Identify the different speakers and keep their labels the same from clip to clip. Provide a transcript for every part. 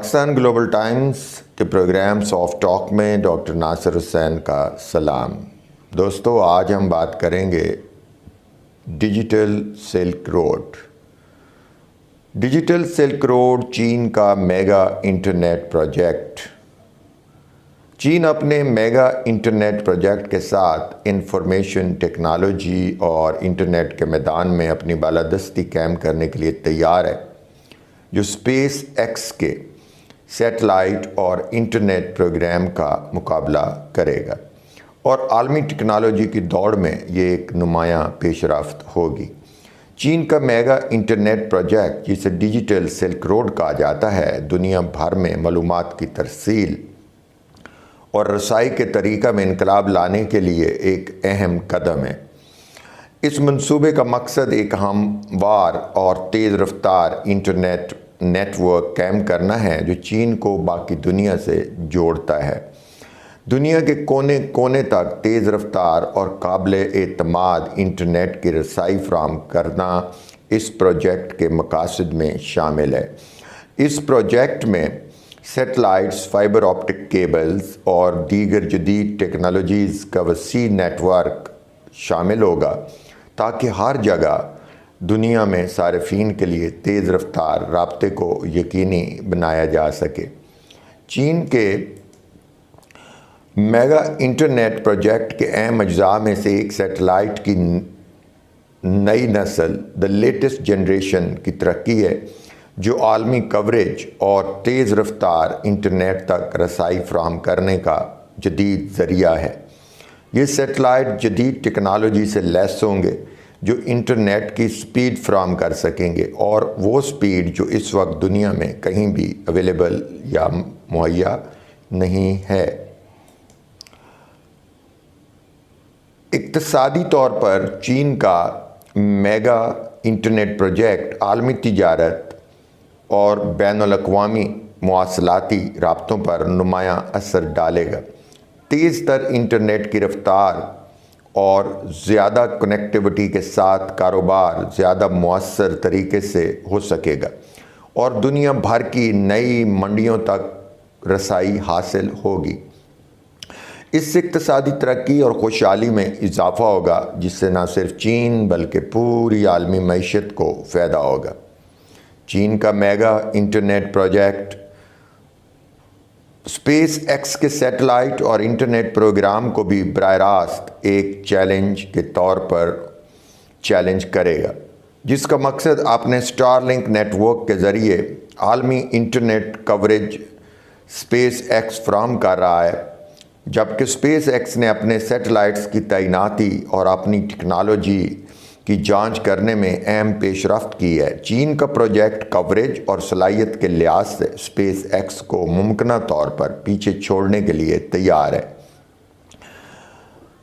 Speaker 1: Pakistan Global Times کے programmes of talk میں doctor Nasir Hussain کا سلام۔ دوستو، آج ہم بات کریں گے digital silk road. Digital silk road چین کا میگا انٹرنیٹ پروجیکٹ۔ چین اپنے میگا انٹرنیٹ پروجیکٹ کے ساتھ انفارمیشن ٹیکنالوجی اور انٹرنیٹ کے میدان میں اپنی بالادستی قائم کرنے کے لیے تیار ہے، جو اسپیس ایکس کے سیٹلائٹ اور انٹرنیٹ پروگرام کا مقابلہ کرے گا، اور عالمی ٹیکنالوجی کی دوڑ میں یہ ایک نمایاں پیش رفت ہوگی۔ چین کا میگا انٹرنیٹ پروجیکٹ، جسے ڈیجیٹل سلک روڈ کہا جاتا ہے، دنیا بھر میں معلومات کی ترسیل اور رسائی کے طریقہ میں انقلاب لانے کے لیے ایک اہم قدم ہے۔ اس منصوبے کا مقصد ایک ہموار اور تیز رفتار انٹرنیٹ نیٹ ورک قائم کرنا ہے، جو چین کو باقی دنیا سے جوڑتا ہے۔ دنیا کے کونے کونے تک تیز رفتار اور قابل اعتماد انٹرنیٹ کی رسائی فراہم کرنا اس پروجیکٹ کے مقاصد میں شامل ہے۔ اس پروجیکٹ میں سیٹلائٹس، فائبر آپٹک کیبلز اور دیگر جدید ٹیکنالوجیز کا وسیع نیٹ ورک شامل ہوگا، تاکہ ہر جگہ دنیا میں صارفین کے لیے تیز رفتار رابطے کو یقینی بنایا جا سکے۔ چین کے میگا انٹرنیٹ پروجیکٹ کے اہم اجزاء میں سے ایک سیٹلائٹ کی نئی نسل، دی لیٹسٹ جنریشن کی ترقی ہے، جو عالمی کوریج اور تیز رفتار انٹرنیٹ تک رسائی فراہم کرنے کا جدید ذریعہ ہے۔ یہ سیٹلائٹ جدید ٹیکنالوجی سے لیس ہوں گے، جو انٹرنیٹ کی سپیڈ فراہم کر سکیں گے، اور وہ سپیڈ جو اس وقت دنیا میں کہیں بھی اویلیبل یا مہیا نہیں ہے۔ اقتصادی طور پر چین کا میگا انٹرنیٹ پروجیکٹ عالمی تجارت اور بین الاقوامی مواصلاتی رابطوں پر نمایاں اثر ڈالے گا۔ تیز تر انٹرنیٹ کی رفتار اور زیادہ کنیکٹیوٹی کے ساتھ کاروبار زیادہ مؤثر طریقے سے ہو سکے گا، اور دنیا بھر کی نئی منڈیوں تک رسائی حاصل ہوگی۔ اس سے اقتصادی ترقی اور خوشحالی میں اضافہ ہوگا، جس سے نہ صرف چین بلکہ پوری عالمی معیشت کو فائدہ ہوگا۔ چین کا mega internet project space x کے سیٹلائٹ اور انٹرنیٹ پروگرام کو بھی براہ راست ایک چیلنج کے طور پر چیلنج کرے گا، جس کا مقصد اپنے اسٹار لنک نیٹ ورک کے ذریعے عالمی انٹرنیٹ کوریج اسپیس ایکس فراہم کر رہا ہے، جبکہ اسپیس ایکس نے اپنے سیٹلائٹس کی تعیناتی اور اپنی ٹیکنالوجی کی جانچ کرنے میں اہم پیش رفت کی ہے۔ چین کا پروجیکٹ کوریج اور صلاحیت کے لحاظ سے اسپیس ایکس کو ممکنہ طور پر پیچھے چھوڑنے کے لیے تیار ہے۔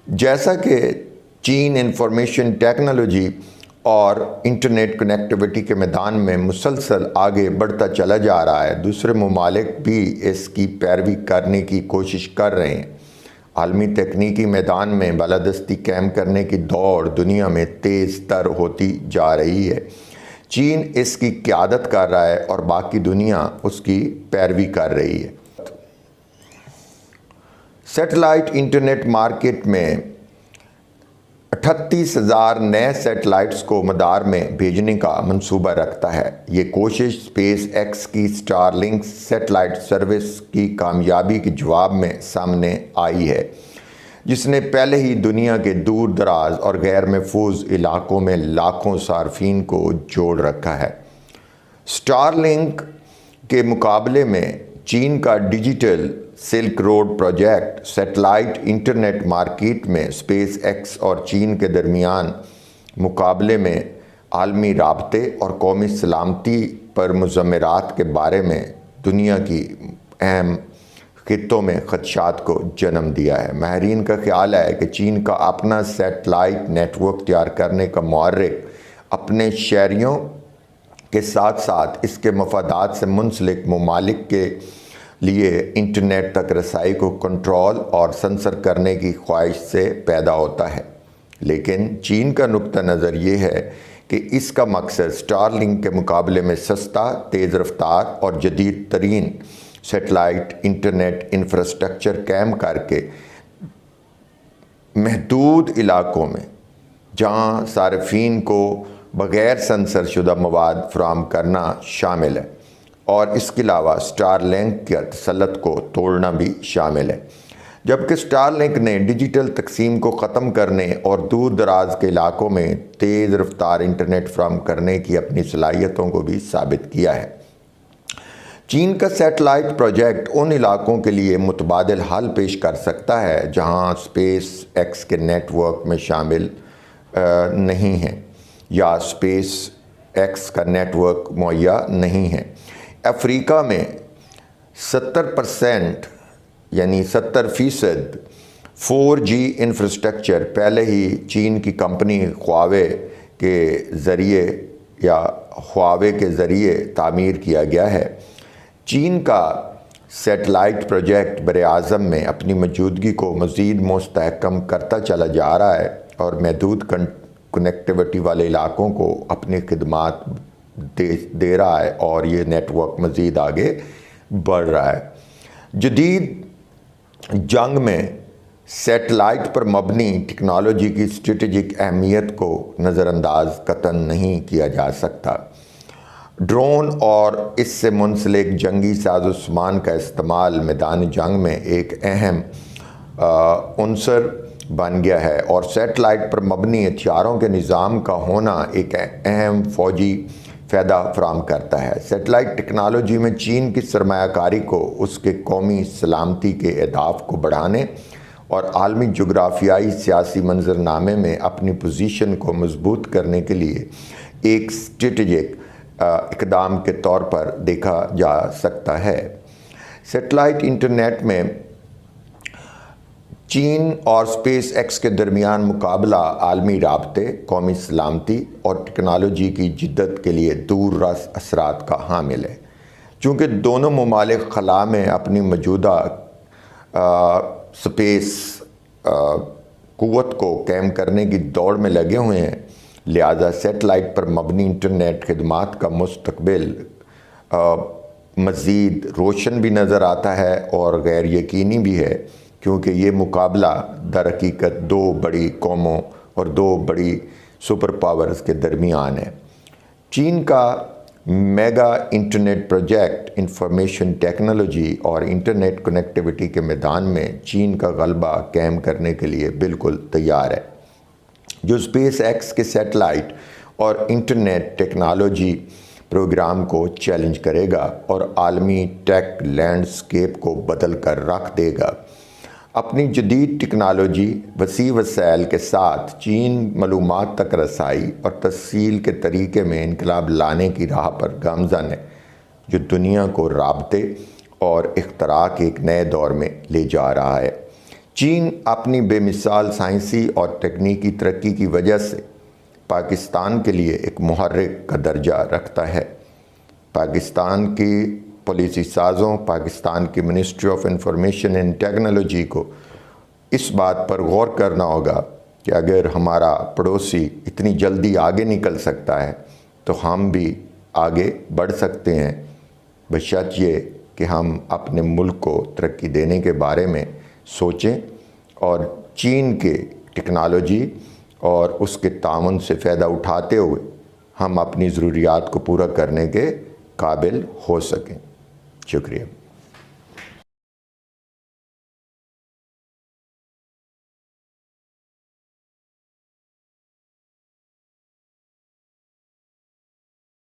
Speaker 1: جیسا کہ چین انفارمیشن ٹیکنالوجی اور انٹرنیٹ کنیکٹیوٹی کے میدان میں مسلسل آگے بڑھتا چلا جا رہا ہے، دوسرے ممالک بھی اس کی پیروی کرنے کی کوشش کر رہے ہیں۔ عالمی تکنیکی میدان میں بالادستی قائم کرنے کی دوڑ دنیا میں تیز تر ہوتی جا رہی ہے۔ چین اس کی قیادت کر رہا ہے اور باقی دنیا اس کی پیروی کر رہی ہے۔ سیٹلائٹ انٹرنیٹ مارکیٹ میں 38,000 نئے سیٹلائٹس کو مدار میں بھیجنے کا منصوبہ رکھتا ہے۔ یہ کوشش اسپیس ایکس کی اسٹار لنک سیٹلائٹ سروس کی کامیابی کے جواب میں سامنے آئی ہے، جس نے پہلے ہی دنیا کے دور دراز اور غیر محفوظ علاقوں میں لاکھوں صارفین کو جوڑ رکھا ہے۔ اسٹار لنک کے مقابلے میں چین کا digital silk road project satellite internet market میں اسپیس ایکس اور چین کے درمیان مقابلے میں عالمی رابطے اور قومی سلامتی پر مضمرات کے بارے میں دنیا کی اہم خطوں میں خدشات کو جنم دیا ہے۔ ماہرین کا خیال ہے کہ چین کا اپنا سیٹلائٹ نیٹ ورک تیار کرنے کا محرک اپنے شہریوں کے ساتھ ساتھ اس کے مفادات سے منسلک ممالک کے لیے انٹرنیٹ تک رسائی کو کنٹرول اور سنسر کرنے کی خواہش سے پیدا ہوتا ہے۔ لیکن چین کا نقطہ نظر یہ ہے کہ اس کا مقصد اسٹار لنک کے مقابلے میں سستا، تیز رفتار اور جدید ترین سیٹلائٹ انٹرنیٹ انفراسٹرکچر قائم کر کے محدود علاقوں میں جہاں صارفین کو بغیر سنسر شدہ مواد فراہم کرنا شامل ہے، اور اس کے علاوہ اسٹار لنک کے تسلط کو توڑنا بھی شامل ہے، جبکہ اسٹار لنک نے ڈیجیٹل تقسیم کو ختم کرنے اور دور دراز کے علاقوں میں تیز رفتار انٹرنیٹ فراہم کرنے کی اپنی صلاحیتوں کو بھی ثابت کیا ہے۔ چین کا سیٹلائٹ پروجیکٹ ان علاقوں کے لیے متبادل حل پیش کر سکتا ہے جہاں اسپیس ایکس کے نیٹ ورک میں شامل نہیں ہیں یا اسپیس ایکس کا نیٹ ورک مہیا نہیں ہے۔ افریقہ میں 70% یعنی 70% 4G انفراسٹرکچر پہلے ہی چین کی کمپنی ہواوے کے ذریعے تعمیر کیا گیا ہے۔ چین کا سیٹلائٹ پروجیکٹ براعظم میں اپنی موجودگی کو مزید مستحکم کرتا چلا جا رہا ہے اور محدود کنیکٹیوٹی والے علاقوں کو اپنی خدمات دے رہا ہے، اور یہ نیٹ ورک مزید آگے بڑھ رہا ہے۔ جدید جنگ میں سیٹلائٹ پر مبنی ٹیکنالوجی کی اسٹریٹجک اہمیت کو نظر انداز قطعاً نہیں کیا جا سکتا۔ ڈرون اور اس سے منسلک جنگی ساز و سامان کا استعمال میدان جنگ میں ایک اہم عنصر بن گیا ہے، اور سیٹلائٹ پر مبنی ہتھیاروں کے نظام کا ہونا ایک اہم فوجی فائدہ فراہم کرتا ہے۔ سیٹلائٹ ٹیکنالوجی میں چین کی سرمایہ کاری کو اس کے قومی سلامتی کے اہداف کو بڑھانے اور عالمی جغرافیائی سیاسی منظرنامے میں اپنی پوزیشن کو مضبوط کرنے کے لیے ایک اسٹریٹجک اقدام کے طور پر دیکھا جا سکتا ہے۔ سیٹلائٹ انٹرنیٹ میں چین اور اسپیس ایکس کے درمیان مقابلہ عالمی رابطے، قومی سلامتی اور ٹیکنالوجی کی جدت کے لیے دور رس اثرات کا حامل ہے۔ چونکہ دونوں ممالک خلا میں اپنی موجودہ اسپیس قوت کو قائم کرنے کی دوڑ میں لگے ہوئے ہیں، لہٰذا سیٹلائٹ پر مبنی انٹرنیٹ خدمات کا مستقبل مزید روشن بھی نظر آتا ہے اور غیر یقینی بھی ہے، کیونکہ یہ مقابلہ در حقیقت دو بڑی قوموں اور دو بڑی سپر پاورز کے درمیان ہے۔ چین کا mega internet project information technology اور انٹرنیٹ کنیکٹیوٹی کے میدان میں چین کا غلبہ قائم کرنے کے لیے بالکل تیار ہے، جو اسپیس ایکس کے سیٹلائٹ اور انٹرنیٹ ٹیکنالوجی پروگرام کو چیلنج کرے گا اور عالمی ٹیک لینڈسکیپ کو بدل کر رکھ دے گا۔ اپنی جدید ٹیکنالوجی، وسیع وسائل کے ساتھ چین معلومات تک رسائی اور ترسیل کے طریقے میں انقلاب لانے کی راہ پر گامزن ہے، جو دنیا کو رابطے اور اختراع کے ایک نئے دور میں لے جا رہا ہے۔ چین اپنی بے مثال سائنسی اور تکنیکی ترقی کی وجہ سے پاکستان کے لیے ایک محرک کا درجہ رکھتا ہے۔ پاکستان کی پالیسی سازوں، پاکستان کی ministry of information and technology کو اس بات پر غور کرنا ہوگا کہ اگر ہمارا پڑوسی اتنی جلدی آگے نکل سکتا ہے تو ہم بھی آگے بڑھ سکتے ہیں، بشرط یہ کہ ہم اپنے ملک کو ترقی دینے کے بارے میں سوچیں اور چین کے ٹیکنالوجی اور اس کے تعاون سے فائدہ اٹھاتے ہوئے ہم اپنی ضروریات کو پورا کرنے کے قابل ہو سکیں۔ شکریہ۔